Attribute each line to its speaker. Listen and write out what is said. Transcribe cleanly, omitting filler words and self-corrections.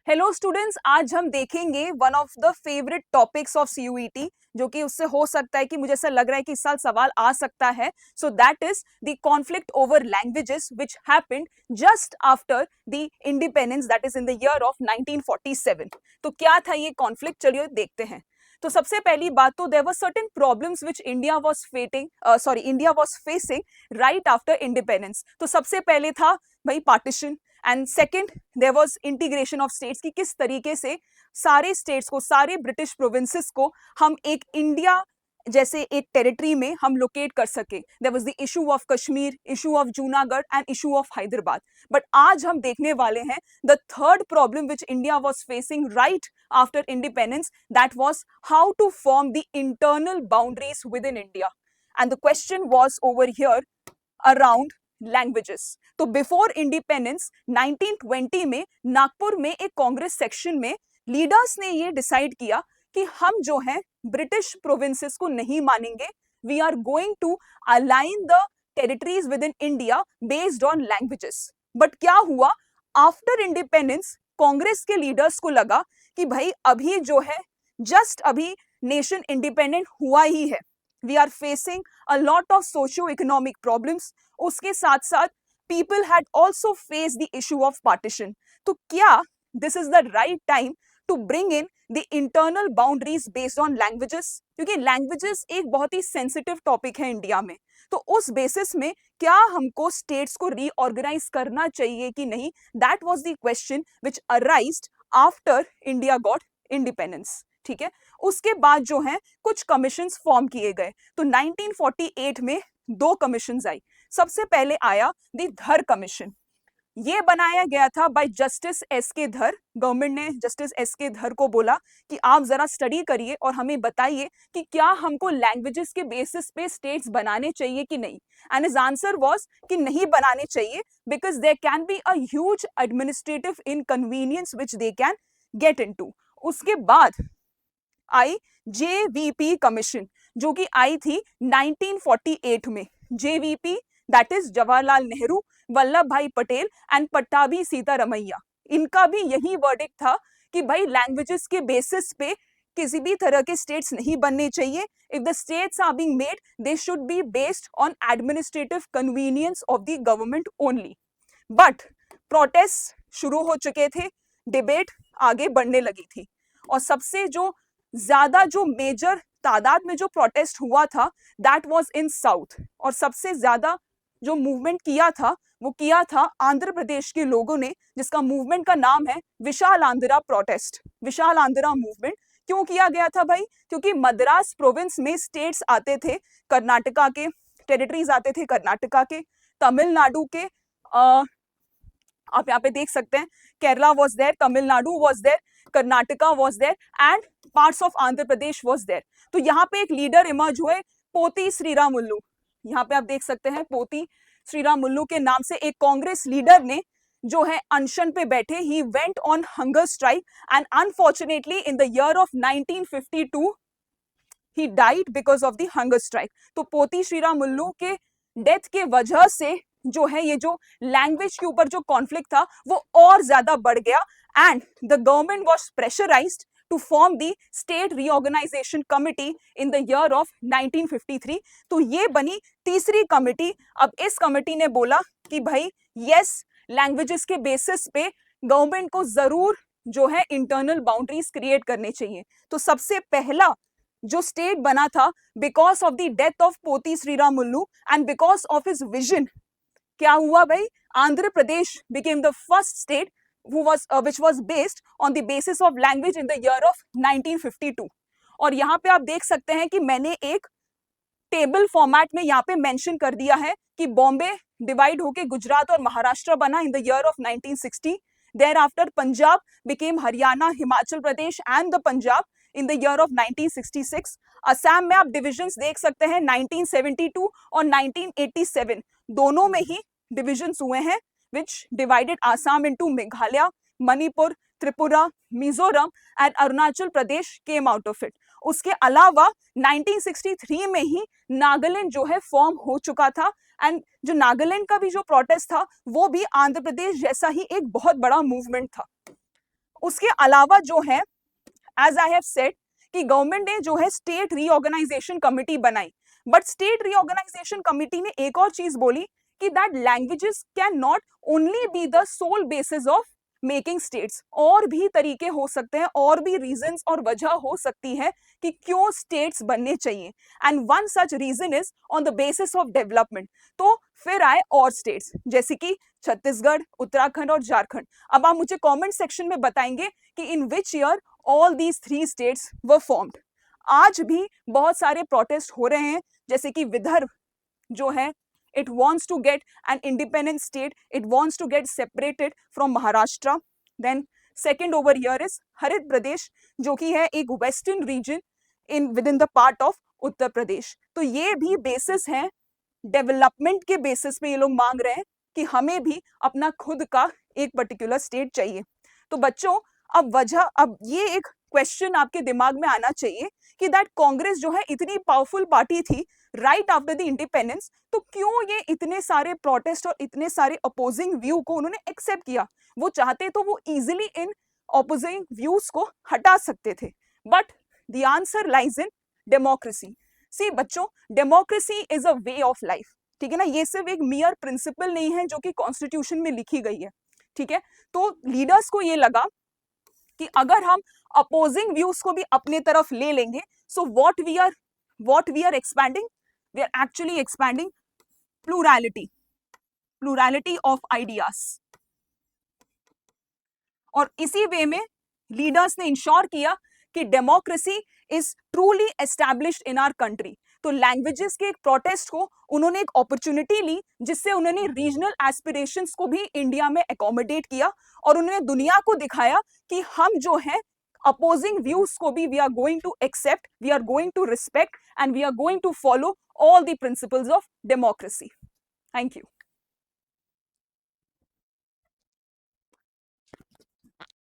Speaker 1: Hello students, आज हम देखेंगे one of the favourite topics of CUET, जो कि उससे हो सकता है कि मुझे ऐसा लग रहा है कि इस साल सवाल आ सकता है. So that is the conflict over languages which happened just after the independence, that is in the year of 1947. तो क्या था ये कॉन्फ्लिक्ट, चलिए देखते हैं. तो सबसे पहली बात तो there were certain problems which India was facing right after independence. तो सबसे पहले था भाई partition, and second there was integration of states, की किस तरीके से सारे स्टेट्स को, सारे ब्रिटिश प्रोविंसेस को हम एक इंडिया जैसे एक टेरिटरी में हम लोकेट कर सके. There was the issue of Kashmir, issue of Junagadh and issue of Hyderabad. But आज हम देखने वाले हैं the third problem which India was facing right after independence, that was how to form the internal boundaries within India. And the question was over here around languages. तो before independence 1920 में नागपुर में एक Congress section में leaders ने ये decide किया कि हम जो है ब्रिटिश प्रोविंसेस को नहीं मानेंगे. We are going to align the territories within India based on languages. But क्या हुआ, आफ्टर इंडिपेंडेंस कांग्रेस के लीडर्स को लगा कि भाई अभी जो है जस्ट अभी नेशन इंडिपेंडेंट हुआ ही है, we are facing a lot of socio economic problems. उसके साथ साथ people had also faced the issue of partition. तो क्या this is the right time to bring in the internal boundaries based on languages? क्योंकि languages एक बहुत ही sensitive topic है India में. तो उस बेसिस में क्या हमको स्टेट्स को रीऑर्गेनाइज करना चाहिए कि नहीं, that was the question which arised after India got independence. ठीक है, उसके बाद जो है कुछ कमीशंस फॉर्म किए गए. तो 1948 में दो कमीशंस आई. सबसे पहले आया द धर कमीशन. ये बनाया गया था बाय जस्टिस एस के धर. गवर्नमेंट ने जस्टिस एस के धर को बोला कि आप जरा स्टडी करिए और हमें बताइए कि क्या हमको लैंग्वेजेस के बेसिस पे स्टेट्स बनाने चाहिए कि नहीं. एंड हिज आंसर वाज कि नहीं बनाने चाहिए, because there can be a huge administrative inconvenience which they can get into. उसके बाद आई जेवीपी कमीशन, जो कि आई थी 1948 में. JVP that is Jawaharlal Nehru, Vallabh भाई पटेल एंड पट्टाभी सीतारमैया. इनका भी यही वर्डिक्ट था कि भाई लैंग्वेजेस के बेसिस पे किसी भी तरह के स्टेट्स नहीं बनने चाहिए. If the states are being made, they should be based on administrative convenience of the government only. But protest शुरू हो चुके थे, डिबेट आगे बढ़ने लगी थी, और सबसे जो ज्यादा जो मेजर तादाद में जो प्रोटेस्ट हुआ था दैट वाज इन साउथ. और सबसे ज्यादा जो मूवमेंट किया था वो किया था आंध्र प्रदेश के लोगों ने, जिसका मूवमेंट का नाम है विशाल आंध्रा प्रोटेस्ट, विशाल आंध्रा मूवमेंट. क्यों किया गया था भाई? क्योंकि मद्रास प्रोविंस में स्टेट्स आते थे, कर्नाटका के टेरिटरीज आते थे, कर्नाटका के, तमिलनाडु के, आप यहाँ पे देख सकते हैं Kerala was there, Tamil Nadu was there, Karnataka was there and parts of Andhra Pradesh was there. तो यहाँ पे एक लीडर इमर्ज हुए, पोती श्रीरामुल्लू. यहाँ पे आप देख सकते हैं पोती श्रीरामुल्लू के नाम से एक कांग्रेस लीडर ने जो है अनशन पे बैठे. He went on hunger strike and unfortunately in the year of 1952 he died because of the hunger strike. तो पोती श्रीरामुल्लू के डेथ के वजह से जो है ये जो लैंग्वेज के ऊपर जो कॉन्फ्लिक्ट था वो और ज्यादा बढ़ गया. And the government was pressurised to form the state reorganization committee in the year of 1953. तो ये बनी तीसरी कमिटी. अब इस कमिटी ने बोला कि भाई यस, लैंग्वेजेस के बेसिस पे गवर्नमेंट को जरूर जो है इंटरनल बाउंड्रीज क्रिएट करने चाहिए. तो सबसे पहला जो स्टेट बना था because of the death of Potti Sriramulu and because of his vision, क्या हुआ भाई? Andhra Pradesh became the first state which was based on the basis of language in the year of 1952. और यहाँ पे आप देख सकते हैं कि मैंने एक टेबल फॉर्मेट में यहाँ पे मेंशन कर दिया है कि बॉम्बे डिवाइड होके गुजरात और महाराष्ट्र बना in the year of 1960. thereafter Punjab became Haryana, Himachal Pradesh and the Punjab in the year of 1966. Assam में आप डिविजन्स देख सकते हैं 1972 और 1987, दोनों में ही डिविजन्स हुए हैं which divided Assam into Meghalaya, Manipur, Tripura, Mizoram and Arunachal Pradesh came out of it. उसके अलावा 1963 में ही नागालैंड जो है फॉर्म हो चुका था. एंड जो नागालैंड का भी जो प्रोटेस्ट था वो भी आंध्र प्रदेश जैसा ही एक बहुत बड़ा मूवमेंट था. उसके अलावा जो है, एज आई हैव सेड कि गवर्नमेंट ने जो है स्टेट रीऑर्गेनाइजेशन कमिटी बनाई, बट स्टेट रीऑर्गेनाइजेशन कमिटी ने एक और चीज बोली कि that languages can not only be the sole basis of making states, और भी तरीके हो सकते हैं, और भी रीजंस और वजह हो सकती है कि क्यों स्टेट्स बनने चाहिए, and one such reason is on the basis of development. तो फिर आए और स्टेट्स जैसे कि छत्तीसगढ़, उत्तराखंड और झारखंड। अब आप मुझे कमेंट सेक्शन में बताएंगे कि in which year all these 3 states were formed. आज भी बहुत सारे प्रोटेस्ट हो रहे हैं, जैसे कि विदर्भ जो है, it wants to get an independent state, it wants to get separated from Maharashtra. Then second over here is Harit Pradesh, जो कि है एक western region in within the part of Uttar Pradesh. तो ये भी बेसिस है, डेवलपमेंट के basis पे ये लोग मांग रहे हैं कि हमें भी अपना खुद का एक पर्टिकुलर स्टेट चाहिए। तो बच्चों, अब ये एक क्वेश्चन आपके दिमाग में आना चाहिए कि दैट कांग्रेस जो है इतनी पावरफुल पार्टी थी राइट आफ्टर द इंडिपेंडेंस, तो क्यों ये इतने सारे प्रोटेस्ट और इतने सारे अपोजिंग व्यू को उन्होंने एक्सेप्ट किया? वो चाहते तो वो इजिली इन अपोजिंग व्यूज को हटा सकते थे, but the answer lies in democracy. See बच्चों, democracy is a way of life, ठीक है ना? ये सिर्फ एक मियर प्रिंसिपल नहीं है जो कि कॉन्स्टिट्यूशन में लिखी गई है, ठीक है? तो लीडर्स को ये लगा कि अगर हम अपोजिंग व्यूज को भी अपने तरफ ले लेंगे, so what we are expanding, we are actually expanding plurality of ideas. और इसी वे में लीडर्स ने इंश्योर किया कि democracy is truly established in our country. तो लैंग्वेजेस के एक प्रोटेस्ट को उन्होंने एक अपॉर्चुनिटी ली, जिससे उन्होंने रीजनल एस्पिरेशंस को भी इंडिया में एकोमोडेट किया, और उन्होंने दुनिया को दिखाया कि हम जो है opposing views को भी we are going to accept, we are going to respect, and we are going to follow all the principles of democracy. Thank you.